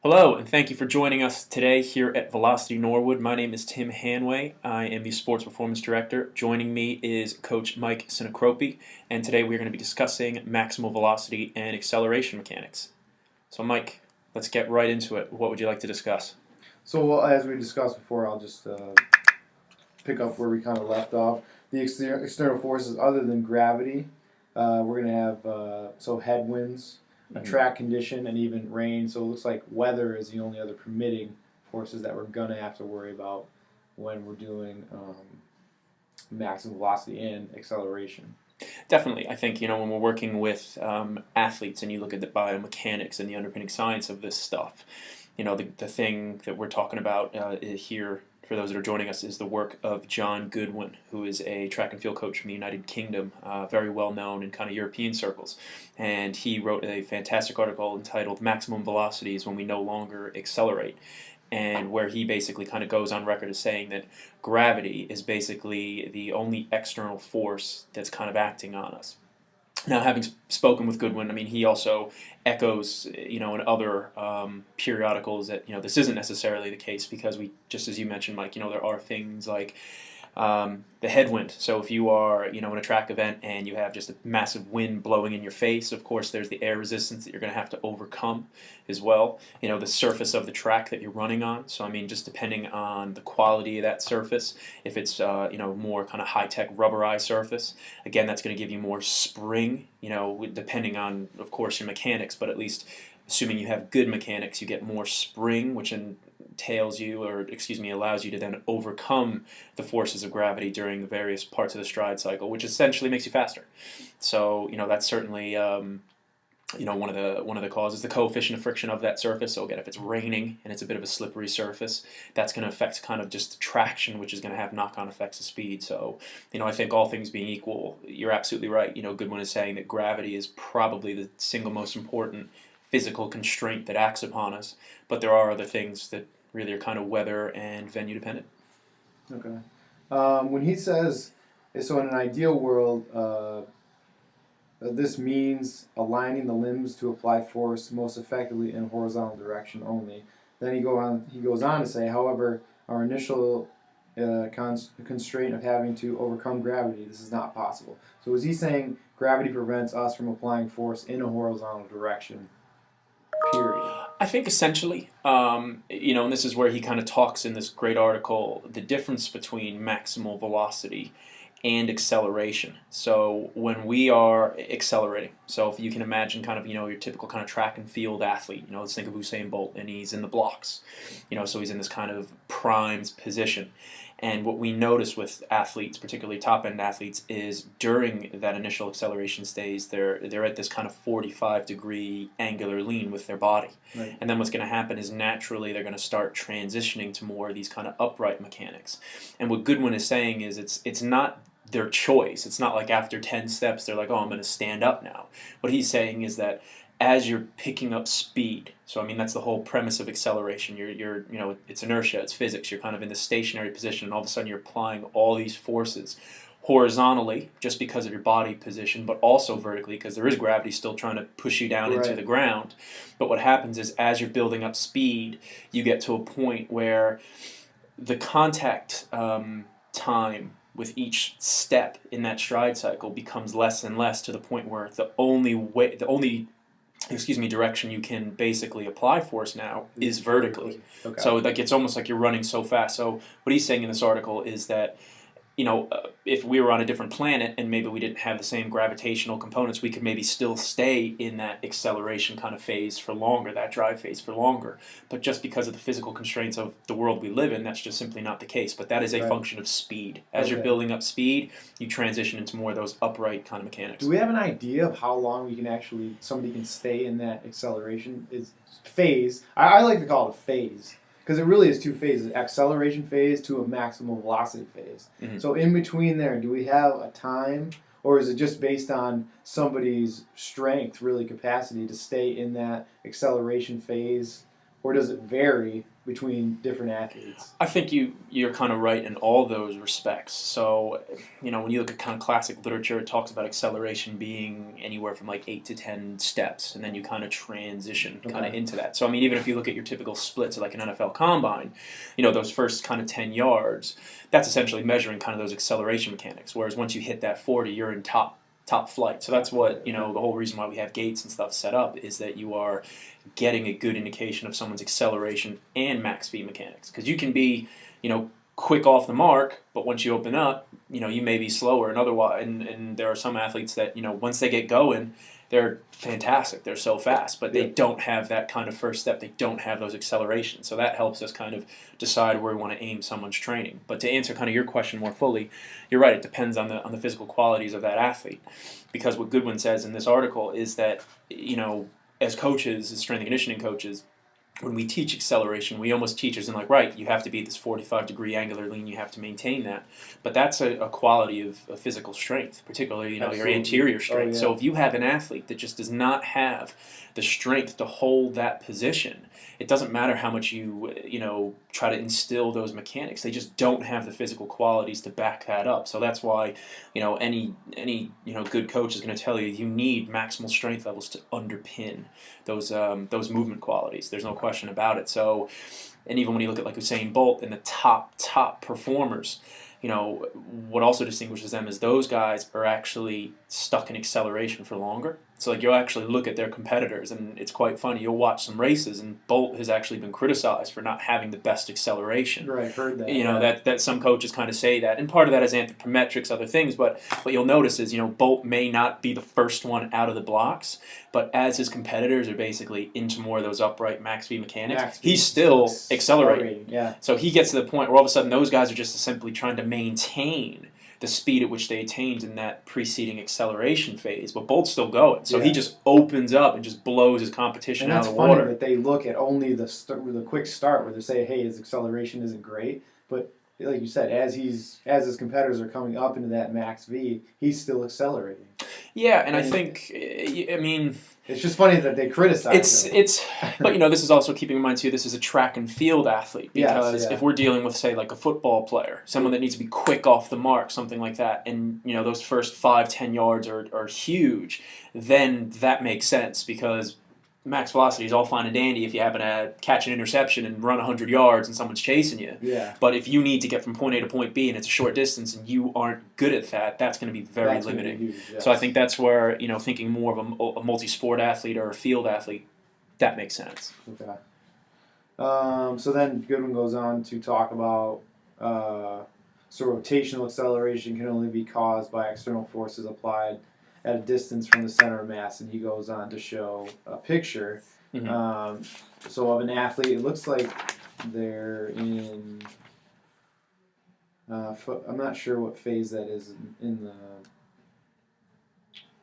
Hello, and thank you for joining us today here at Velocity Norwood. My name is Tim Hanway. I am the Sports Performance Director. Joining me is Coach Mike Sinicropi, and today we're going to be discussing maximal velocity and acceleration mechanics. So Mike, let's get right into it. What would you like to discuss? So as we discussed before, I'll just pick up where we kind of left off. The external forces other than gravity, we're going to have headwinds, a track condition, and even rain. So it looks like weather is the only other permitting forces that we're going to have to worry about when we're doing maximum velocity and acceleration. Definitely. I think, when we're working with athletes and you look at the biomechanics and the underpinning science of this stuff, the thing that we're talking about here, for those that are joining us, is the work of John Goodwin, who is a track and field coach from the United Kingdom, very well known in kind of European circles. And he wrote a fantastic article entitled Maximum Velocity is When We No Longer Accelerate, and where he basically kind of goes on record as saying that gravity is basically the only external force that's kind of acting on us. Now, having spoken with Goodwin, he also echoes, in other periodicals that, this isn't necessarily the case because just as you mentioned, Mike, there are things like the headwind. So if you are, in a track event and you have just a massive wind blowing in your face, of course, there's the air resistance that you're going to have to overcome as well. The surface of the track that you're running on. So, just depending on the quality of that surface, if it's, more kind of high-tech rubberized surface, again, that's going to give you more spring, depending on, of course, your mechanics, but at least assuming you have good mechanics, you get more spring, which allows you to then overcome the forces of gravity during the various parts of the stride cycle, which essentially makes you faster. So, that's certainly one of the causes, the coefficient of friction of that surface. So again, if it's raining and it's a bit of a slippery surface, that's going to affect kind of just traction, which is going to have knock-on effects of speed. So, I think all things being equal, you're absolutely right. Goodwin is saying that gravity is probably the single most important physical constraint that acts upon us, but there are other things that really are kind of weather and venue dependent. Okay. When he says, so in an ideal world, this means aligning the limbs to apply force most effectively in horizontal direction only. Then he goes on to say, however, our initial constraint of having to overcome gravity, this is not possible. So is he saying gravity prevents us from applying force in a horizontal direction? Period. I think essentially, and this is where he kind of talks in this great article, the difference between maximal velocity and acceleration. So when we are accelerating, so if you can imagine kind of, your typical kind of track and field athlete, let's think of Usain Bolt, and he's in the blocks, so he's in this kind of primed position. And what we notice with athletes, particularly top-end athletes, is during that initial acceleration stage, they're at this kind of 45-degree angular lean with their body. Right. And then what's going to happen is naturally they're going to start transitioning to more of these kind of upright mechanics. And what Goodwin is saying is it's not their choice. It's not like after 10 steps they're like, oh, I'm going to stand up now. What he's saying is that as you're picking up speed, so that's the whole premise of acceleration. You're it's inertia, it's physics. You're kind of in the stationary position, and all of a sudden you're applying all these forces horizontally, just because of your body position, but also vertically, because there is gravity still trying to push you down into the ground. But what happens is, as you're building up speed, you get to a point where the contact time with each step in that stride cycle becomes less and less, to the point where the only direction you can basically apply force now is vertically. Okay. So it's almost like you're running so fast. So what he's saying in this article is that, if we were on a different planet and maybe we didn't have the same gravitational components, we could maybe still stay in that acceleration kind of phase for longer, that drive phase for longer. But just because of the physical constraints of the world we live in, that's just simply not the case. But that is a function of speed. As you're building up speed, you transition into more of those upright kind of mechanics. Do we have an idea of how long somebody can stay in that acceleration phase? I like to call it a phase, because it really is two phases: acceleration phase to a maximal velocity phase. Mm-hmm. So in between there, do we have a time, or is it just based on somebody's strength, really capacity to stay in that acceleration phase or does it vary between different athletes? I think you're kind of right in all those respects. So, when you look at kind of classic literature, it talks about acceleration being anywhere from like 8 to 10 steps, and then you kind of transition kind of into that. So, I mean, even if you look at your typical splits of like an NFL combine, those first kind of 10 yards, that's essentially measuring kind of those acceleration mechanics. Whereas once you hit that 40, you're in top flight. So that's what, the whole reason why we have gates and stuff set up is that you are getting a good indication of someone's acceleration and max speed mechanics. Because you can be, quick off the mark, but once you open up, you may be slower. And otherwise, and there are some athletes that, once they get going, they're fantastic. They're so fast, but they don't have that kind of first step. They don't have those accelerations. So that helps us kind of decide where we want to aim someone's training. But to answer kind of your question more fully, you're right. It depends on the physical qualities of that athlete. Because what Goodwin says in this article is that, as coaches, as strength and conditioning coaches, when we teach acceleration, we almost teach as in like, right, you have to be at this 45-degree angular lean, you have to maintain that. But that's a quality of physical strength, particularly, your anterior strength. Oh, yeah. So if you have an athlete that just does not have the strength to hold that position, it doesn't matter how much you try to instill those mechanics. They just don't have the physical qualities to back that up. So that's why, any good coach is going to tell you you need maximal strength levels to underpin those movement qualities. There's no question about it. So, and even when you look at like Usain Bolt and the top performers, what also distinguishes them is those guys are actually stuck in acceleration for longer. So like you'll actually look at their competitors, and it's quite funny. You'll watch some races, and Bolt has actually been criticized for not having the best acceleration. Right, heard that. That some coaches kind of say that, and part of that is anthropometrics, other things. But what you'll notice is Bolt may not be the first one out of the blocks, but as his competitors are basically into more of those upright max speed mechanics, he's still accelerating. Yeah. So he gets to the point where all of a sudden those guys are just simply trying to maintain the speed at which they attained in that preceding acceleration phase, but Bolt's still going. So he just opens up and just blows his competition out of the water. And that's funny that they look at only the quick start where they say, hey, his acceleration isn't great, but like you said, as his competitors are coming up into that max V, he's still accelerating. Yeah, and I think, I mean, it's just funny that they criticize him. But this is also keeping in mind too. This is a track and field athlete because if we're dealing with say like a football player, someone that needs to be quick off the mark, something like that, and those first 5-10 yards are huge, then that makes sense because max velocity is all fine and dandy if you happen to catch an interception and run 100 yards and someone's chasing you. Yeah. But if you need to get from point A to point B and it's a short distance and you aren't good at that, that's going to be very limiting. Huge, yes. So I think that's where, thinking more of a multi-sport athlete or a field athlete, that makes sense. Okay. So then Goodwin goes on to talk about so rotational acceleration can only be caused by external forces applied at a distance from the center of mass, and he goes on to show a picture. Mm-hmm. So of an athlete, it looks like they're in. I'm not sure what phase that is in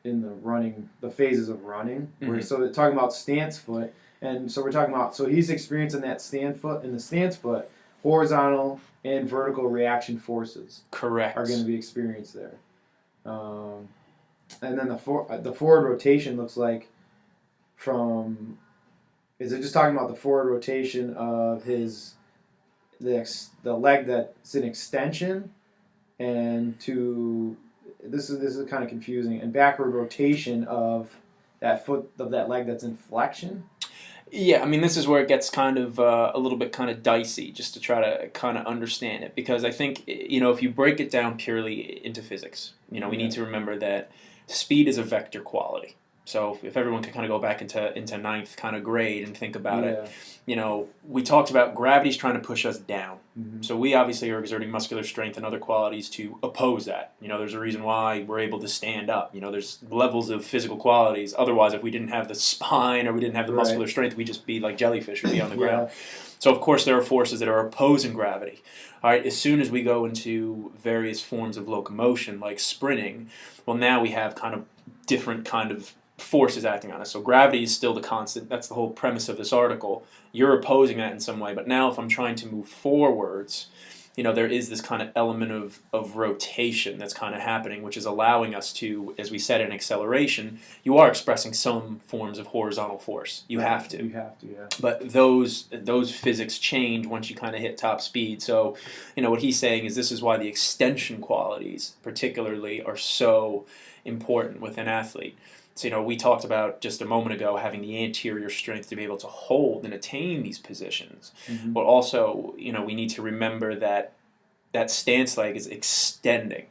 the running, the phases of running. Mm-hmm. So they're talking about stance foot, and so we're talking about he's experiencing that stance foot, horizontal and vertical reaction forces. Correct. Are going to be experienced there. And then the forward rotation looks like is it just talking about the forward rotation of the leg that's an extension and this is kind of confusing, and backward rotation of that leg that's in flexion? Yeah, I mean, this is where it gets kind of a little bit kind of dicey just to try to kind of understand it, because I think, if you break it down purely into physics, we need to remember that speed is a vector quality. So if everyone can kind of go back into ninth kind of grade and think about it, we talked about gravity's trying to push us down. Mm-hmm. So we obviously are exerting muscular strength and other qualities to oppose that. There's a reason why we're able to stand up. There's levels of physical qualities. Otherwise, if we didn't have the spine or we didn't have the muscular strength, we'd just be like jellyfish, we'd be on the ground. So of course there are forces that are opposing gravity. All right, as soon as we go into various forms of locomotion like sprinting, well, now we have kind of different kind of forces acting on us. So gravity is still the constant. That's the whole premise of this article. You're opposing that in some way. But now if I'm trying to move forwards, there is this kind of element of rotation that's kind of happening, which is allowing us to, as we said in acceleration, you are expressing some forms of horizontal force. You have to. You have to, yeah. But those physics change once you kind of hit top speed. So, what he's saying is this is why the extension qualities, particularly, are so important with an athlete. So, we talked about just a moment ago having the anterior strength to be able to hold and attain these positions. Mm-hmm. But also, we need to remember that stance leg is extending.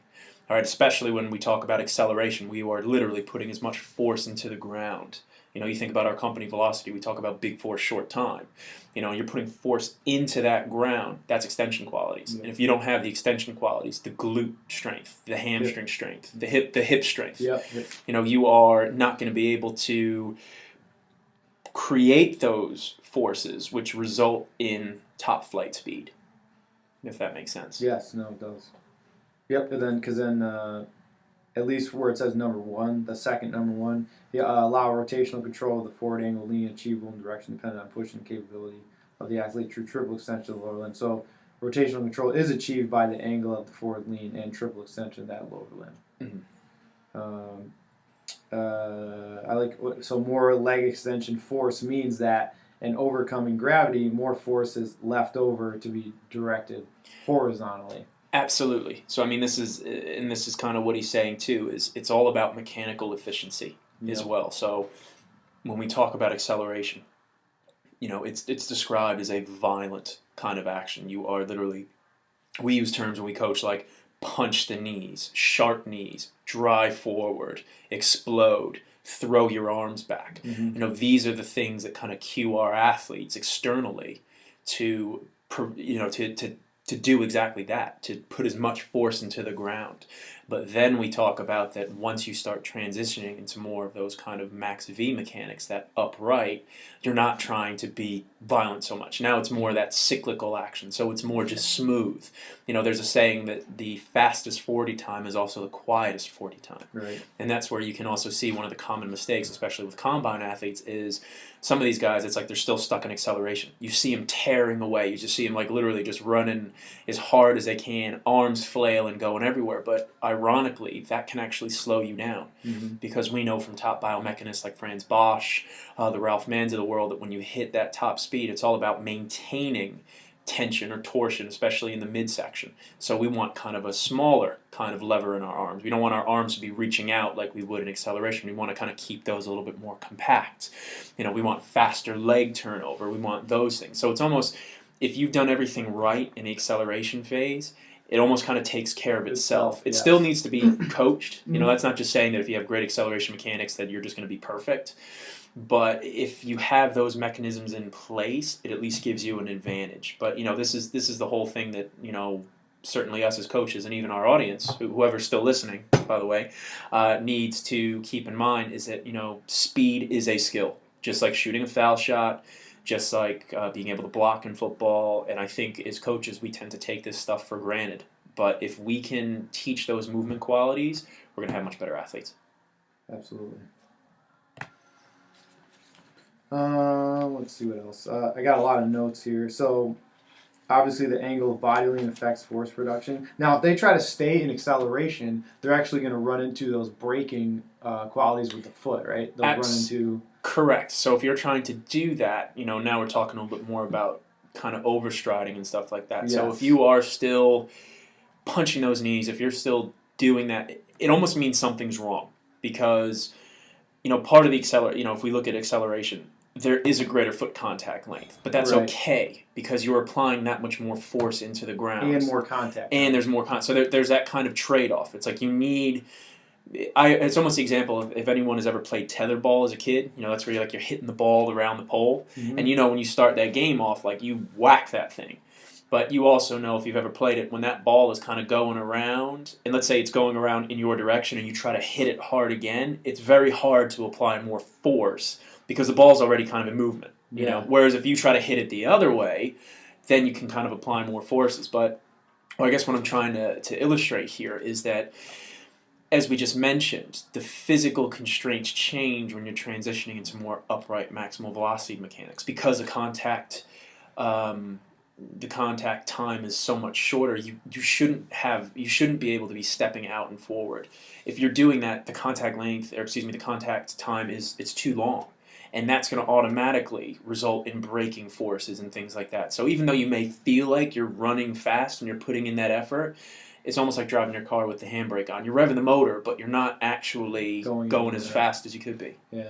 All right, especially when we talk about acceleration, we are literally putting as much force into the ground. You think about our company Velocity, we talk about big force, short time. You're putting force into that ground. That's extension qualities. Yeah. And if you don't have the extension qualities, the glute strength, the hamstring strength, the hip strength, Yep. you are not going to be able to create those forces which result in top flight speed, if that makes sense. Yes, no, it does. Yep, and then, because then, at least where it says number one, the second number one, allow rotational control of the forward angle lean achievable in direction dependent on pushing capability of the athlete through triple extension of the lower limb. So rotational control is achieved by the angle of the forward lean and triple extension of that lower limb. Mm-hmm. I like, so more leg extension force means that in overcoming gravity, more force is left over to be directed horizontally. Absolutely. So this is kind of what he's saying too. Is it's all about mechanical efficiency as well. So when we talk about acceleration, it's described as a violent kind of action. You are literally, we use terms when we coach like punch the knees, sharp knees, drive forward, explode, throw your arms back. Mm-hmm. These are the things that kind of cue our athletes externally to do exactly that, to put as much force into the ground. But then we talk about that once you start transitioning into more of those kind of max V mechanics, that upright, you're not trying to be violent so much. Now it's more that cyclical action, so it's more just smooth. There's a saying that the fastest 40 time is also the quietest 40 time. Right. And that's where you can also see one of the common mistakes, especially with combine athletes, is some of these guys, it's like they're still stuck in acceleration. You see them tearing away. You just see them like literally just running as hard as they can, arms flailing, going everywhere. But ironically, that can actually slow you down, because we know from top biomechanists like Franz Bosch, the Ralph Manns of the world, that when you hit that top speed, it's all about maintaining tension or torsion, especially in the midsection. So we want kind of a smaller kind of lever in our arms. We don't want our arms to be reaching out like we would in acceleration. We want to kind of keep those a little bit more compact. We want faster leg turnover. We want those things. So it's almost, if you've done everything right in the acceleration phase, it almost kind of takes care of itself. It still needs to be coached. That's not just saying that if you have great acceleration mechanics that you're just going to be perfect. But if you have those mechanisms in place, it at least gives you an advantage. But this is the whole thing that certainly us as coaches and even our audience, whoever's still listening, by the way, needs to keep in mind is that speed is a skill, just like shooting a foul shot, just like being able to block in football. And I think as coaches we tend to take this stuff for granted. But if we can teach those movement qualities, we're going to have much better athletes. Absolutely. Let's see what else. I got a lot of notes here. So, obviously, the angle of body lean affects force production. Now, if they try to stay in acceleration, they're actually going to run into those braking qualities with the foot, right? They'll run into... Correct. So if you're trying to do that, now we're talking a little bit more about kind of overstriding and stuff like that. Yes. So if you are still punching those knees, if you're still doing that, it almost means something's wrong, because part of the if we look at acceleration, there is a greater foot contact length, but that's okay because you're applying that much more force into the ground and more contact, and there's more contact. So there's that kind of trade-off. It's like you need. It's almost the example of if anyone has ever played tetherball as a kid. That's where you're hitting the ball around the pole, and when you start that game off, you whack that thing. But you also know, if you've ever played it, when that ball is kind of going around, and let's say it's going around in your direction and you try to hit it hard again, it's very hard to apply more force because the ball's already kind of in movement. Whereas if you try to hit it the other way, then you can kind of apply more forces. But I guess what I'm trying to illustrate here is that, as we just mentioned, the physical constraints change when you're transitioning into more upright maximal velocity mechanics because the contact the contact time is so much shorter, you shouldn't be able to be stepping out and forward. If you're doing that, the contact length, or excuse me, the contact time it's too long. And that's going to automatically result in braking forces and things like that. So even though you may feel like you're running fast and you're putting in that effort, it's almost like driving your car with the handbrake on. You're revving the motor, but you're not actually going as fast as you could be. Yeah.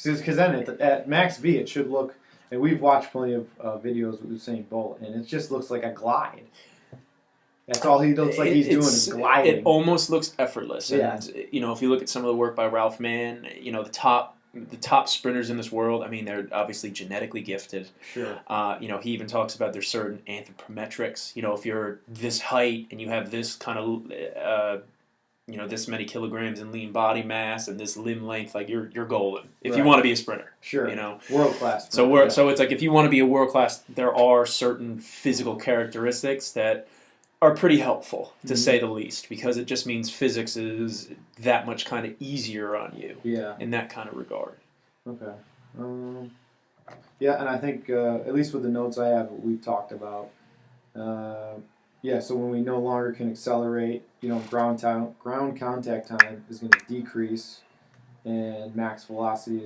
Because then at max V, it should look, and we've watched plenty of videos with Usain Bolt, and it just looks like a glide. That's all he looks like he's doing is gliding. It almost looks effortless. Yeah. And, if you look at some of the work by Ralph Mann, the top sprinters in this world, I mean, they're obviously genetically gifted. Sure. He even talks about there's certain anthropometrics. If you're this height and you have this kind of, this many kilograms in lean body mass and this limb length, like you're golden if you want to be a sprinter. Sure. World class. So it's like if you want to be a world class, there are certain physical characteristics that are pretty helpful, to say the least, because it just means physics is that much kind of easier on you in that kind of regard. Okay. And I think, at least with the notes I have, we've talked about, so when we no longer can accelerate, ground contact time is going to decrease, and max velocity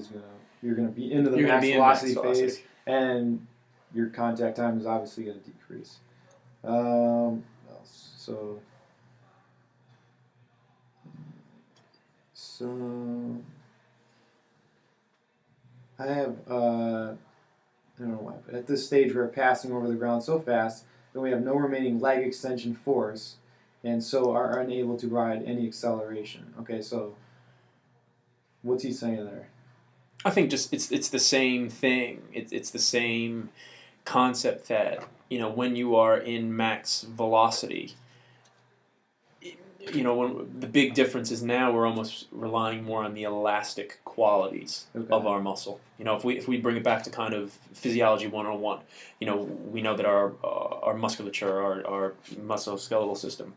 you're going to be into the max velocity phase, and your contact time is obviously going to decrease. So I have, I don't know why, but at this stage we're passing over the ground so fast that we have no remaining leg extension force, and so are unable to provide any acceleration. Okay, so what's he saying there? I think just it's the same thing. It's the same concept that, when you are in max velocity, when the big difference is now we're almost relying more on the elastic qualities of our muscle. If we bring it back to kind of physiology 101, we know that our musculature, our musculoskeletal system,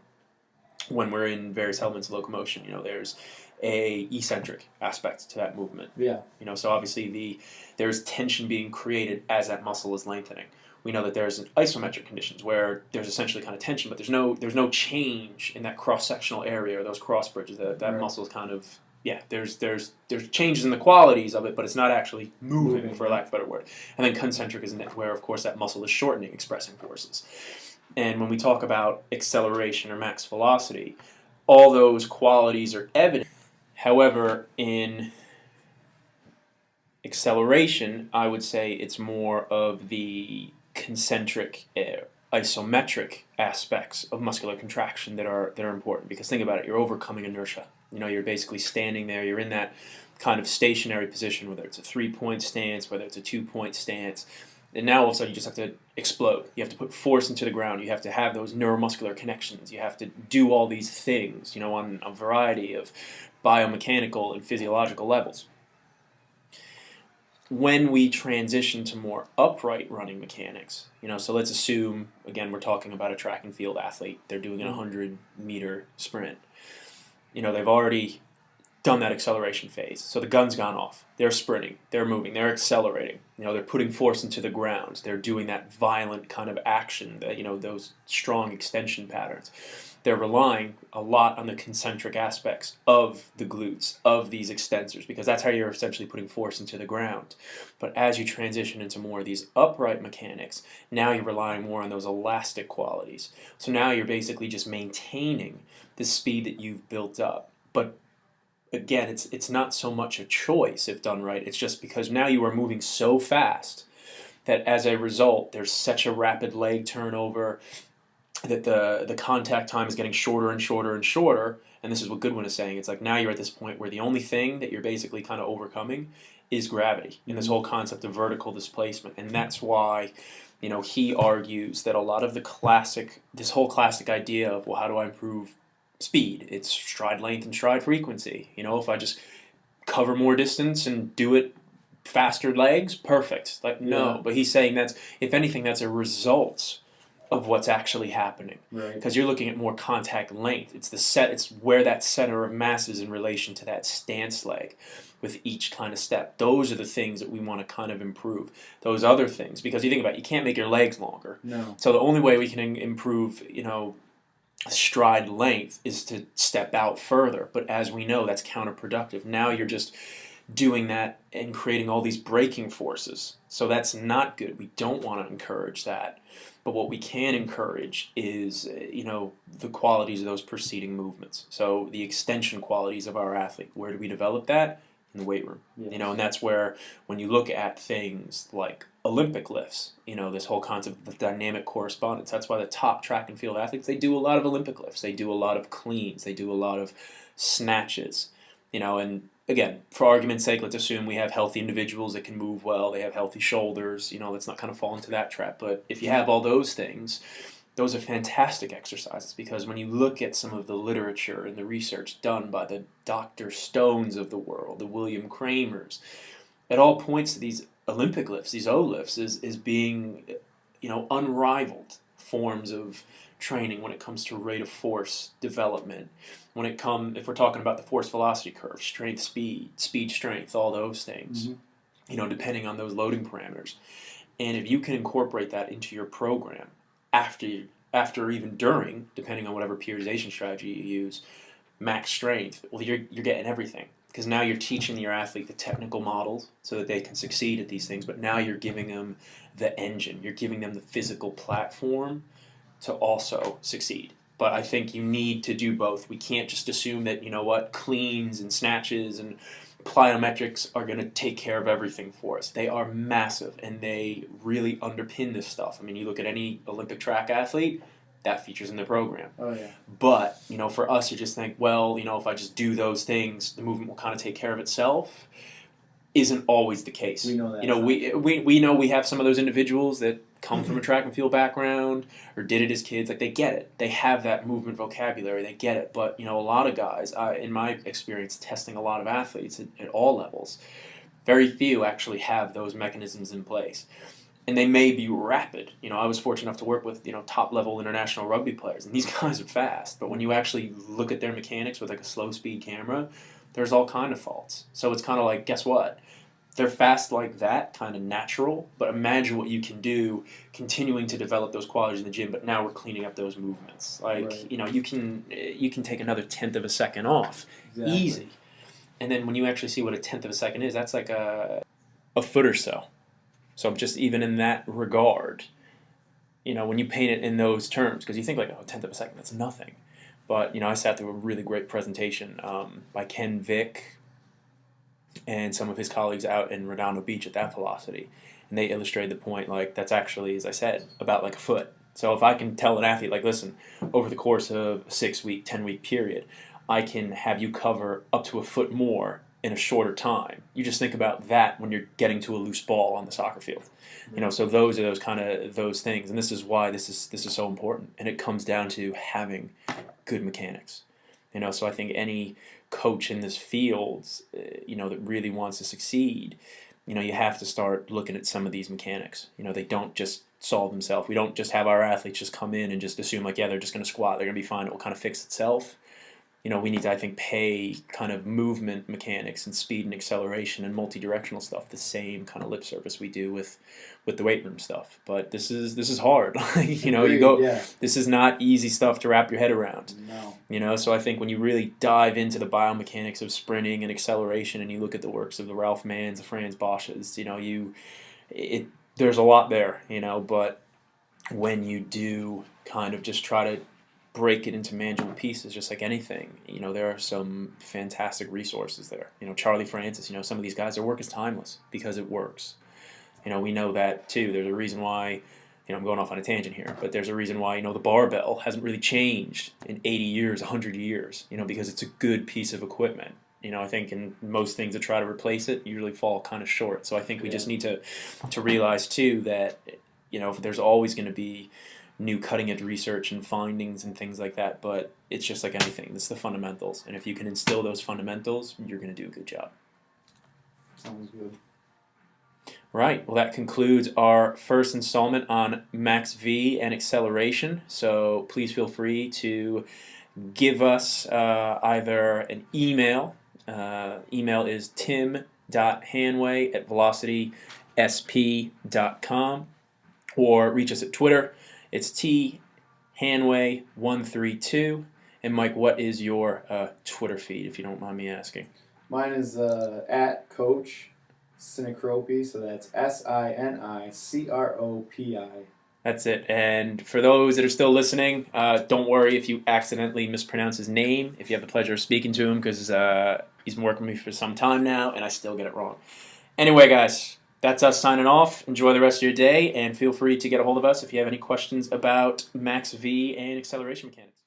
when we're in various elements of locomotion, there's a eccentric aspect to that movement. Yeah. So obviously there's tension being created as that muscle is lengthening. We know that there's isometric conditions where there's essentially kind of tension, but there's no change in that cross-sectional area or those cross bridges. That muscle is kind of, there's changes in the qualities of it, but it's not actually moving, for lack of a better word. And then concentric is where, of course, that muscle is shortening, expressing forces. And when we talk about acceleration or max velocity, all those qualities are evident. However, in acceleration, I would say it's more of the concentric, isometric aspects of muscular contraction that are important. Because think about it, you're overcoming inertia. You're basically standing there. You're in that kind of stationary position, whether it's a 3-point stance, whether it's a 2-point stance. And now all of a sudden you just have to explode. You have to put force into the ground. You have to have those neuromuscular connections. You have to do all these things, on a variety of biomechanical and physiological levels. When we transition to more upright running mechanics, so let's assume, again, we're talking about a track and field athlete. They're doing a 100-meter sprint. They've already done that acceleration phase. So the gun's gone off. They're sprinting. They're moving. They're accelerating. They're putting force into the ground. They're doing that violent kind of action, those strong extension patterns. They're relying a lot on the concentric aspects of the glutes, of these extensors, because that's how you're essentially putting force into the ground. But as you transition into more of these upright mechanics, now you're relying more on those elastic qualities. So now you're basically just maintaining the speed that you've built up. But again, it's not so much a choice if done right. It's just because now you are moving so fast that as a result, there's such a rapid leg turnover that the contact time is getting shorter and shorter and shorter. And this is what Goodwin is saying. It's like now you're at this point where the only thing that you're basically kind of overcoming is gravity in this whole concept of vertical displacement. And that's why, he argues that a lot of this whole classic idea of, well, how do I improve speed? It's stride length and stride frequency. If I just cover more distance and do it faster legs, perfect. No. But he's saying that's, if anything, that's a result of what's actually happening. Right. Because you're looking at more contact length. It's where that center of mass is in relation to that stance leg. with each kind of step. Those are the things that we want to kind of improve. Those other things, because you think about it, you can't make your legs longer. No. So the only way we can improve, stride length is to step out further. But as we know, that's counterproductive. Now you're just doing that and creating all these braking forces. So that's not good. We don't want to encourage that. But what we can encourage is, the qualities of those preceding movements. So the extension qualities of our athlete. Where do we develop that? In the weight room. Yes. And that's where, when you look at things like Olympic lifts, this whole concept of dynamic correspondence, that's why the top track and field athletes, they do a lot of Olympic lifts. They do a lot of cleans. They do a lot of snatches, and again, for argument's sake, let's assume we have healthy individuals that can move well. They have healthy shoulders. Let's not kind of fall into that trap. But if you have all those things, those are fantastic exercises, because when you look at some of the literature and the research done by the Dr. Stones of the world, the William Kramers, it all points to these Olympic lifts, these O lifts, as being, unrivaled forms of training when it comes to rate of force development. If we're talking about the force velocity curve, strength, speed, strength, all those things, depending on those loading parameters. And if you can incorporate that into your program after or even during, depending on whatever periodization strategy you use, max strength, well, you're getting everything. Because now you're teaching your athlete the technical models so that they can succeed at these things, but now you're giving them the engine. You're giving them the physical platform to also succeed. But I think you need to do both. We can't just assume that, cleans and snatches and plyometrics are going to take care of everything for us. They are massive, and they really underpin this stuff. I mean, you look at any Olympic track athlete, that features in the program. Oh, yeah. But, for us, you just think, well, if I just do those things, the movement will kind of take care of itself. Isn't always the case. We know that. We know we have some of those individuals that come from a track and field background or did it as kids. Like, they get it. They have that movement vocabulary. They get it. But, a lot of guys, in my experience testing a lot of athletes at all levels, very few actually have those mechanisms in place. And they may be rapid. I was fortunate enough to work with, top-level international rugby players, and these guys are fast. But when you actually look at their mechanics with, like, a slow-speed camera, there's all kind of faults. So it's kind of like, guess what? They're fast like that, kind of natural, but imagine what you can do continuing to develop those qualities in the gym, but now we're cleaning up those movements. Like, Right. You can take another 1/10 of a second off. Exactly. Easy. And then when you actually see what a 1/10 of a second is, that's like a foot or so. So just even in that regard, when you paint it in those terms, because you think like, a 1/10 of a second, that's nothing. But, I sat through a really great presentation by Ken Vick and some of his colleagues out in Redondo Beach at that velocity. And they illustrated the point, like, that's actually, as I said, about like a foot. So if I can tell an athlete, like, listen, over the course of a 6-week, 10-week period, I can have you cover up to a foot more in a shorter time. You just think about that when you're getting to a loose ball on the soccer field. So those are those things. And this is why this is so important. And it comes down to having good mechanics. So I think any coach in this field, that really wants to succeed, you have to start looking at some of these mechanics. They don't just solve themselves. We don't just have our athletes just come in and just assume like, yeah, they're just going to squat, they're going to be fine, it will kind of fix itself. We need to, I think, pay kind of movement mechanics and speed and acceleration and multi-directional stuff the same kind of lip service we do with the weight room stuff. But this is hard. This is not easy stuff to wrap your head around. No. So I think when you really dive into the biomechanics of sprinting and acceleration, and you look at the works of the Ralph Manns, the Franz Bosches, there's a lot there. But when you do kind of just try to break it into manageable pieces, just like anything, there are some fantastic resources there. Charlie Francis, some of these guys, their work is timeless because it works. We know that too. There's a reason why, I'm going off on a tangent here, but there's a reason why, the barbell hasn't really changed in 80 years, 100 years, because it's a good piece of equipment. I think in most things that try to replace it usually fall kind of short. So I think we just need to realize too that, there's always going to be new cutting-edge research and findings and things like that, but it's just like anything. It's the fundamentals, and if you can instill those fundamentals, you're going to do a good job. Sounds good. Right. Well, that concludes our first installment on Max V and acceleration. So please feel free to give us either an email email is tim.hanway@velocitysp.com, or reach us at Twitter. It's thanway132. And Mike, what is your Twitter feed, if you don't mind me asking? Mine is at Coach Sinicropi, so that's Sinicropi. That's it. And for those that are still listening, don't worry if you accidentally mispronounce his name, if you have the pleasure of speaking to him, because he's been working with me for some time now, and I still get it wrong. Anyway, guys, that's us signing off. Enjoy the rest of your day, and feel free to get a hold of us if you have any questions about Max V and acceleration mechanics.